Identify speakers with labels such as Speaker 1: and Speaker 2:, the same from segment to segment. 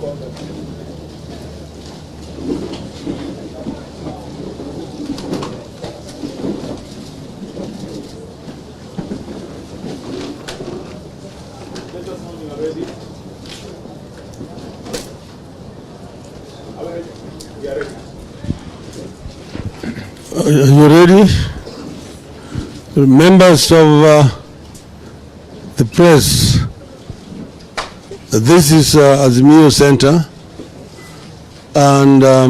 Speaker 1: Are you ready? Members of the press, this is Azimio Center, and I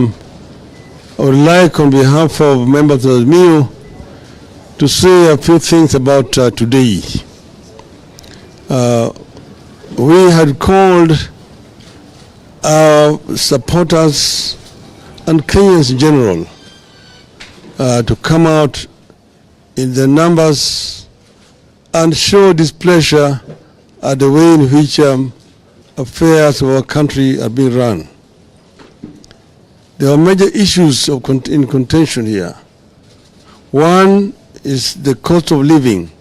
Speaker 1: would like, on behalf of members of Azimio, to say a few things about today. We had called our supporters and Kenyans in general to come out in the numbers and show displeasure at the way in which affairs of our country are being run. There are major issues in contention here. One is the cost of living.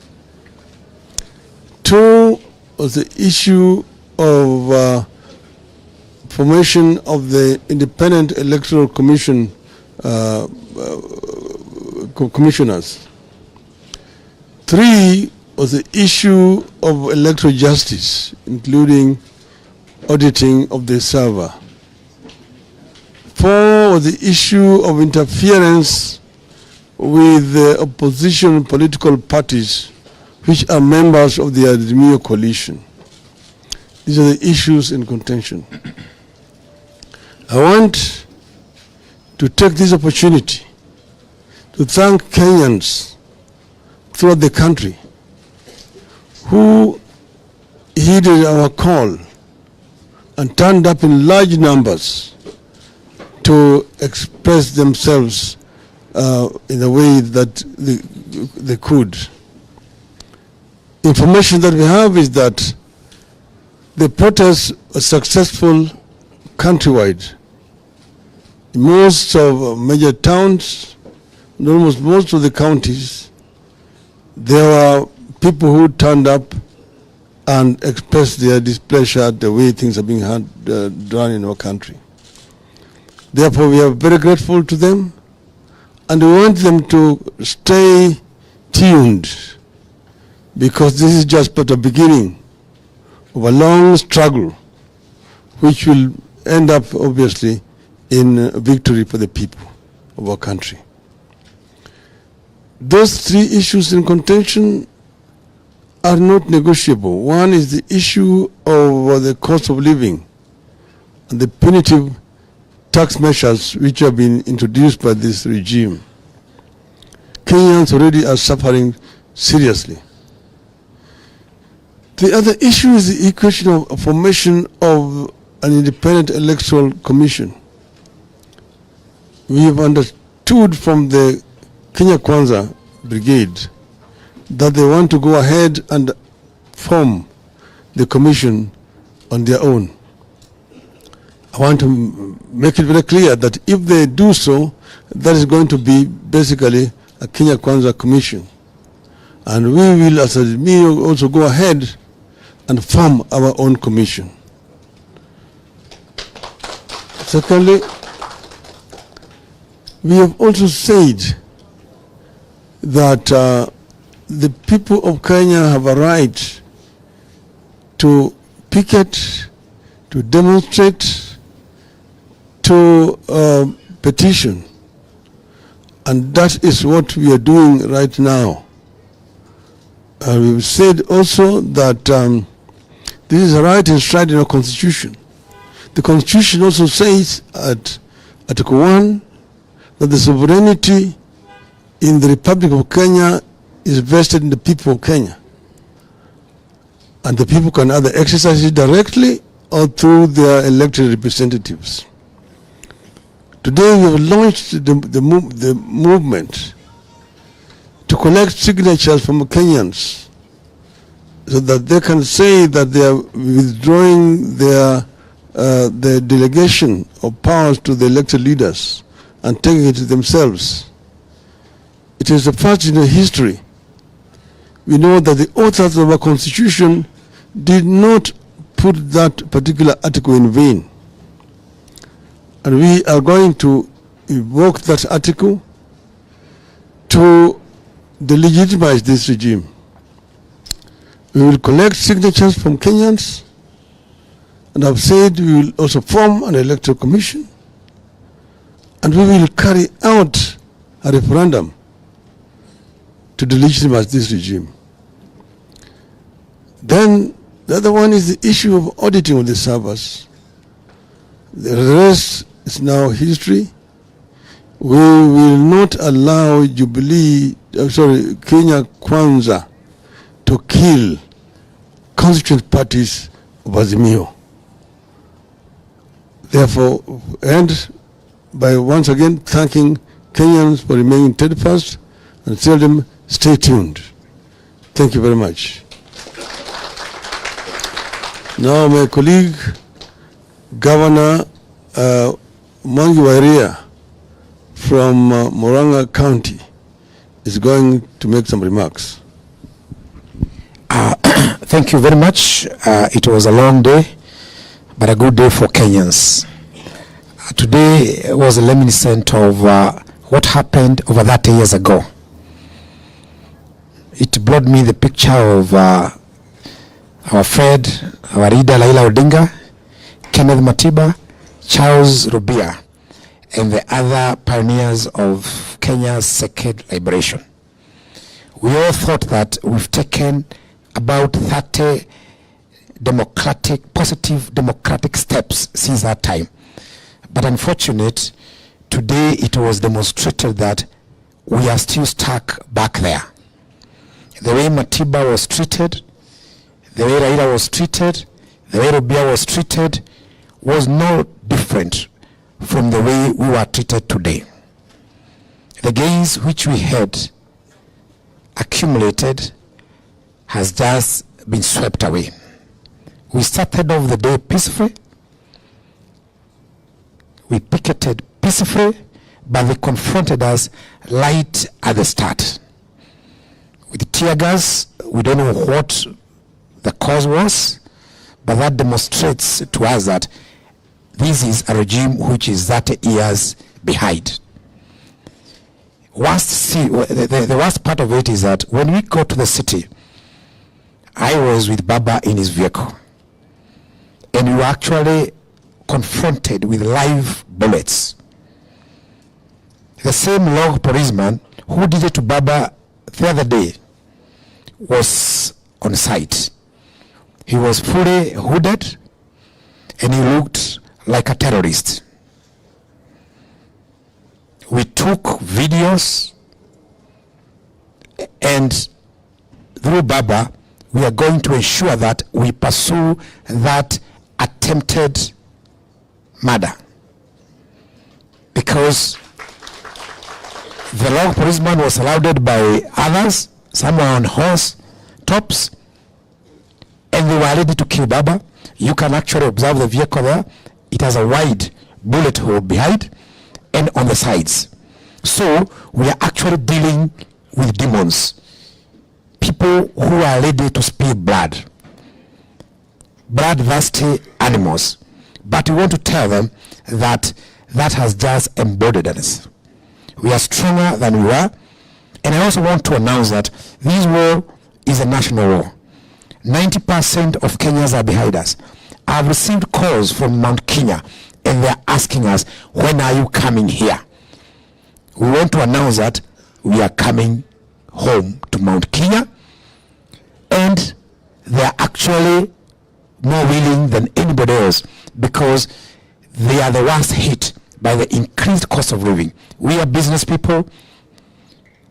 Speaker 1: Two was the issue of formation of the Independent Electoral Commission commissioners. Three was the issue of electoral justice, including auditing of the server. Four was the issue of interference with the opposition political parties which are members of the Azimio coalition. These are the issues in contention. I want to take this opportunity to thank Kenyans throughout the country who heeded our call and turned up in large numbers to express themselves in a way that they could. Information that we have is that the protests were successful countrywide. In most of major towns, in almost most of the counties, there were people who turned up and expressed their displeasure at the way things are being done in our country. Therefore, we are very grateful to them, and we want them to stay tuned, because this is just but the beginning of a long struggle which will end up, obviously, in victory for the people of our country. Those three issues in contention are not negotiable. One is the issue of the cost of living and the punitive tax measures which have been introduced by this regime. Kenyans already are suffering seriously. The other issue is the question of formation of an independent electoral commission. We have understood from the Kenya Kwanza Brigade that they want to go ahead and form the commission on their own. I want to make it very clear that if they do so, that is going to be basically a Kenya Kwanza commission. And we will, as Azimio, also go ahead and form our own commission. Secondly, we have also said that the people of Kenya have a right to picket, to demonstrate, to petition. And that is what we are doing right now. And we've said also that this is a right enshrined in our Constitution. The Constitution also says at Article 1 that the sovereignty in the Republic of Kenya is vested in the people of Kenya. And the people can either exercise it directly or through their elected representatives. Today we have launched the movement to collect signatures from Kenyans so that they can say that they are withdrawing their delegation of powers to the elected leaders and taking it to themselves. It is the first in history. We know that the authors of our Constitution did not put that particular article in vain. And we are going to invoke that article to delegitimize this regime. We will collect signatures from Kenyans, and I've said we will also form an electoral commission, and we will carry out a referendum to delegitimize this regime. Then the other one is the issue of auditing of the servers. The rest is now history. We will not allow Kenya Kwanza to kill constituent parties of Azimio. Therefore, end by once again thanking Kenyans for remaining steadfast and tell them stay tuned. Thank you very much. Now my colleague, Governor Mwangi Wairia from Murang'a County is going to make some remarks.
Speaker 2: Thank you very much. It was a long day, but a good day for Kenyans. Today was reminiscent of what happened over 30 years ago. It brought me the picture of our friend, our leader Raila Odinga, Kenneth Matiba, Charles Rubia, and the other pioneers of Kenya's second liberation. We all thought that we've taken about 30 positive democratic steps since that time. But unfortunately, today it was demonstrated that we are still stuck back there. The way Matiba was treated, the way Raila was treated, the way Rubia was treated was no different from the way we were treated today. The gains which we had accumulated has just been swept away. We started off the day peacefully. We picketed peacefully, but they confronted us right at the start. With tear gas, we don't know what the cause was, but that demonstrates to us that this is a regime which is 30 years behind. The worst part of it is that when we go to the city, I was with Baba in his vehicle, and we were actually confronted with live bullets. The same law policeman who did it to Baba the other day was on site. He was fully hooded and he looked like a terrorist. We took videos, and through Baba, we are going to ensure that we pursue that attempted murder, because the law policeman was surrounded by others, some were on horse tops, and they were ready to kill Baba. You can actually observe the vehicle there. It has a wide bullet hole behind and on the sides. So we are actually dealing with demons, people who are ready to spill blood, bloodthirsty animals. But we want to tell them that that has just embodied us. We are stronger than we were. And I also want to announce that this war is a national war. 90% of Kenyans are behind us. I've received calls from Mount Kenya, and they're asking us, when are you coming here? We want to announce that we are coming home to Mount Kenya, and they're actually more willing than anybody else, because they are the ones hit by the increased cost of living. We are business people,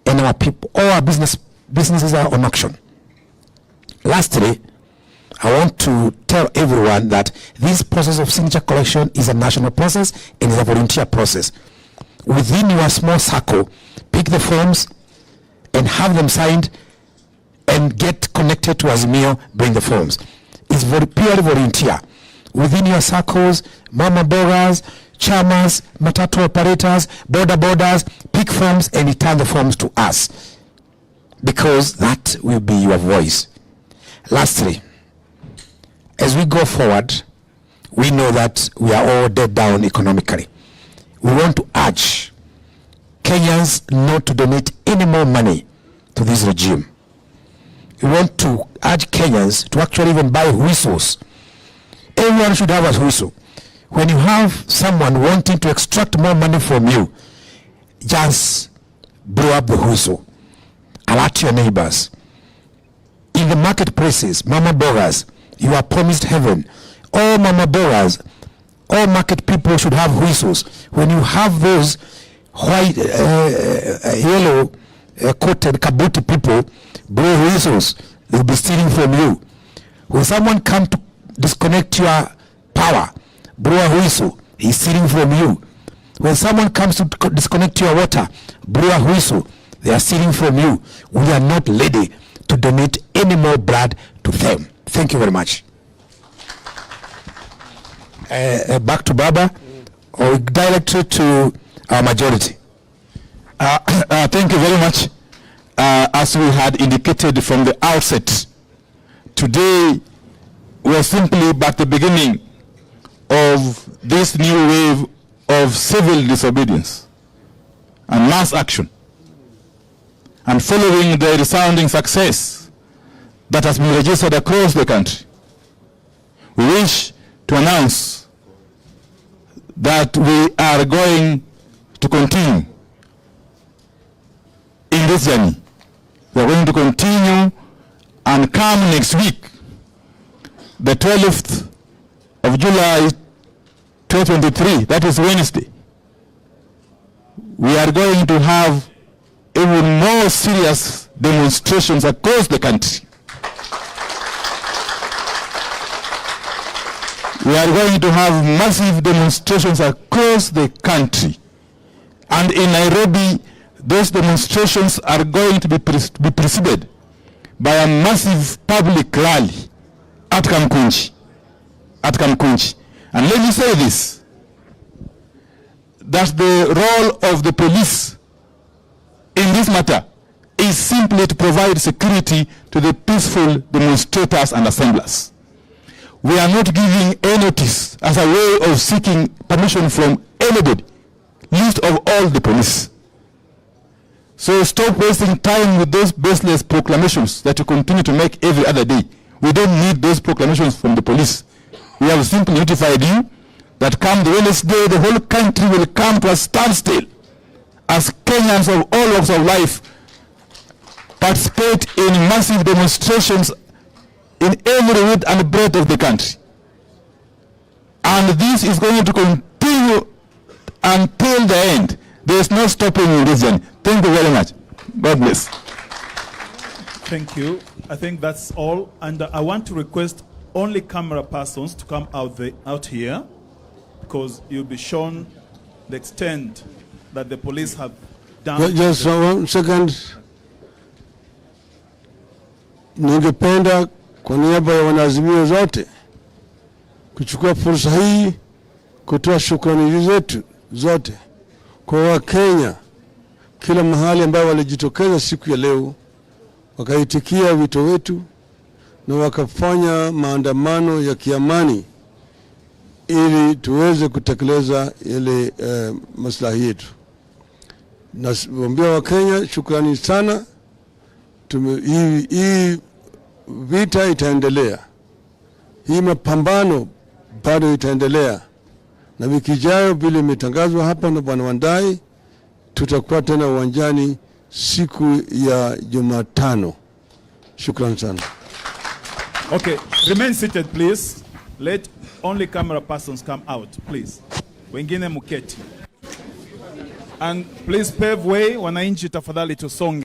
Speaker 2: and our people, all our businesses are on auction. Lastly, I want to tell everyone that this process of signature collection is a national process and is a volunteer process. Within your small circle, pick the forms and have them signed and get connected to Azimio, bring the forms. It's purely volunteer. Within your circles, mama bogas, chamas, matatu operators, borders, pick forms and return the forms to us, because that will be your voice. Lastly, as we go forward, we know that we are all dead down economically. we want to urge Kenyans not to donate any more money to this regime. We want to urge Kenyans to actually even buy whistles. Everyone should have a whistle. When you have someone wanting to extract more money from you, just blow up the whistle. Alert your neighbors. In the marketplaces, mama bogas, you are promised heaven. All mama bogas, all market people should have whistles. When you have those white, yellow coated kabuti people blow whistles, they'll be stealing from you. When someone comes to disconnect your power, blow a whistle, he's stealing from you. When someone comes to disconnect your water, blow a whistle, they are stealing from you. We are not ready to donate any more blood to them. Thank you very much. Back to Baba, or directed to our majority.
Speaker 3: Thank you very much. As we had indicated from the outset, today we are simply but the beginning of this new wave of civil disobedience and mass action. And following the resounding success that has been registered across the country, we wish to announce that we are going to continue in this journey. We are going to continue and come next week, the 12th of July 2023, that is Wednesday. We are going to have even more serious demonstrations across the country. We are going to have massive demonstrations across the country. And in Nairobi, those demonstrations are going to be preceded by a massive public rally at Kamkunji. And let me say this, that the role of the police in this matter is simply to provide security to the peaceful demonstrators and assemblers. We are not giving a notice as a way of seeking permission from anybody, least of all the police. So stop wasting time with those baseless proclamations that you continue to make every other day. We don't need those proclamations from the police. We have simply notified you that come the Wednesday, the whole country will come to a standstill as Kenyans of all walks of life participate in massive demonstrations in every width and breadth of the country. And this is going to continue until the end. There is no stopping in this journey. Thank you very much. God bless.
Speaker 4: Thank you. I think that's all. And I want to request only camera persons to come out here, because you'll be shown the extent that the police have done.
Speaker 1: Just 1 second. Ningependa kwa niaba ya wanaazimio zote kuchukua fursa hii kutoa shukrani zetu zote kwa Wakenya kila mahali ambao walijitokeza siku ya leo, wakaitikia wito wetu na wakafanya maandamano ya kiamani ili tuweze kutekeleza ile maslahi yetu. Naomba Wakenya shukrani sana. Hii vita itaendelea. Hii mapambano bado itaendelea. Na wiki ijayo vile imetangazwa hapa na Bwana Wandai, tutakuwa tena uwanjani siku ya Jumatano. Shukrani sana.
Speaker 4: Okay, remain seated please. Let only camera persons come out, please. Wengine muketi. And please pave way, wananchi tafadhali tusonge.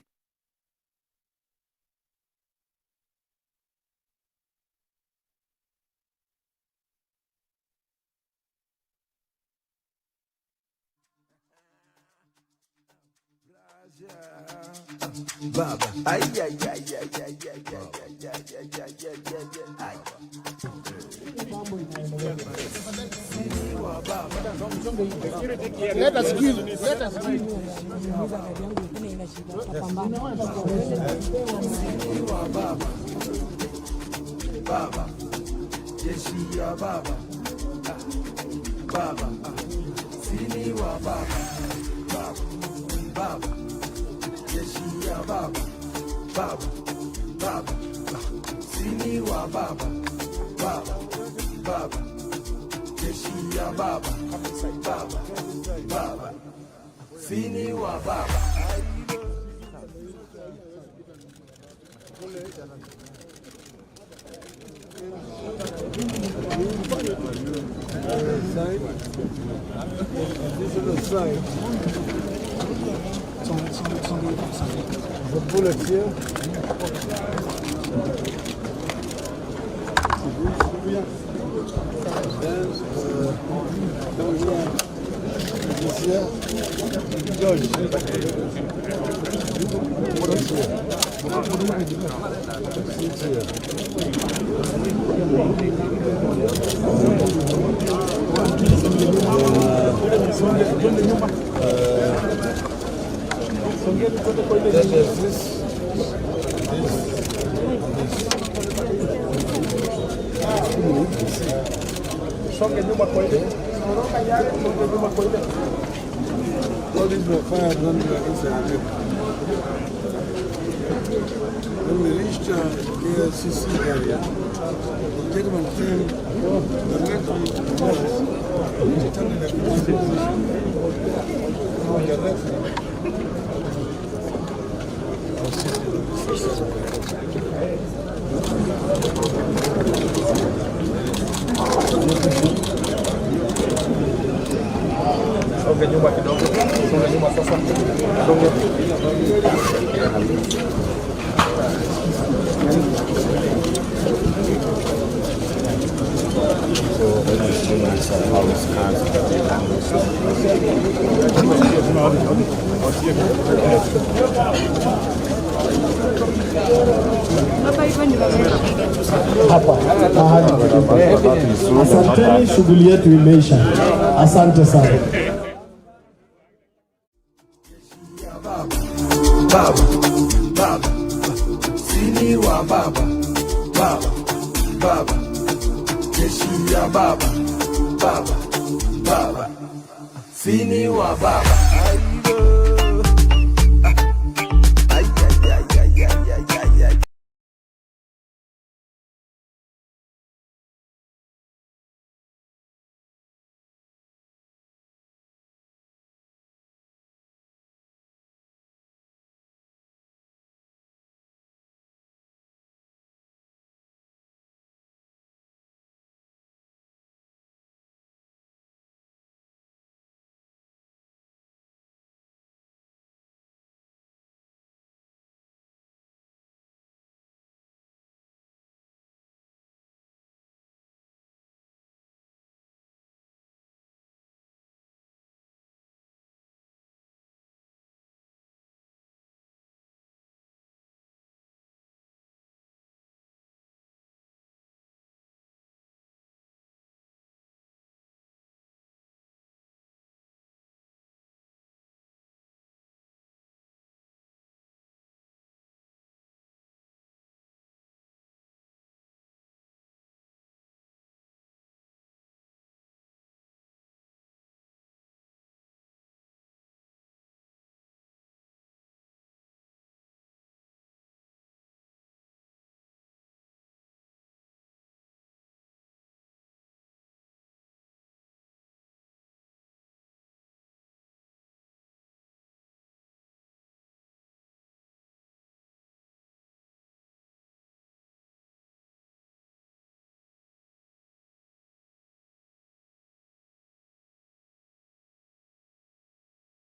Speaker 5: Baba, ay, ay, ay, ay, ay, ay, ay, ay,
Speaker 6: Let us give.
Speaker 5: Baba, yes, Baba, Baba, Sini wa baba, baba, baba, jeshi ya baba, baba, baba, sini wa baba, baba, baba, jeshi ya baba, baba, baba, sini wa baba.
Speaker 1: This is the side. The bullets here. All these were fired when we were inside. When we reached the KLCC area, the gentleman came directly to the office, telling the
Speaker 6: Songa nyuma kidogo, songa nyuma sasa. Songa. So when the students are always
Speaker 7: Asanteni, shughuli yetu imeisha. Asante sana.
Speaker 5: Baba, baba, sini wa baba, baba, baba, jeshi ya baba, baba, baba, sini wa baba.